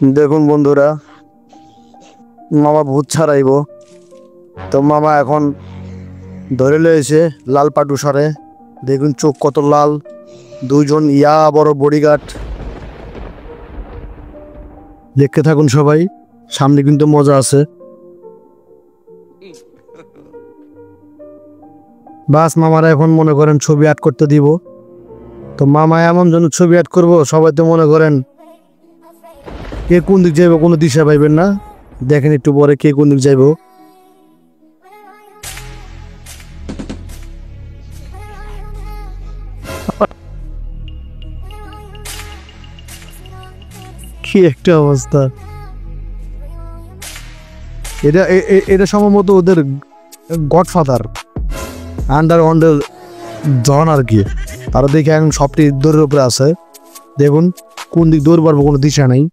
দেখুন বন্ধুরা, মামা ভূত ছাড়াইব। তো মামা এখন ধরে লয়েছে লাল পাটু সারে। দেখুন চোখ কত লাল, দুইজন বড় বডিগার্ড। দেখতে থাকুন সবাই, সামনে কিন্তু মজা আছে। বাস মামারা এখন মনে করেন ছবি অ্যাড করতে দিব। তো মামা এমন জন্য ছবি অ্যাড করবো, সবাই তো মনে করেন কে কোন দিক যাইব কোনো দিশা পাইবেন না। দেখেন একটু পরে কে কোন দিক যাইব। কি একটা অবস্থা! এটা সম্ভবত ওদের গডফাদার আন্ডার ওয়ান্ডার জন আর কি। তারা দেখে এখন সবটি দৌড়ের উপরে আছে। দেখুন কোন দিক দৌড় পারবো কোনো দিশা নাই।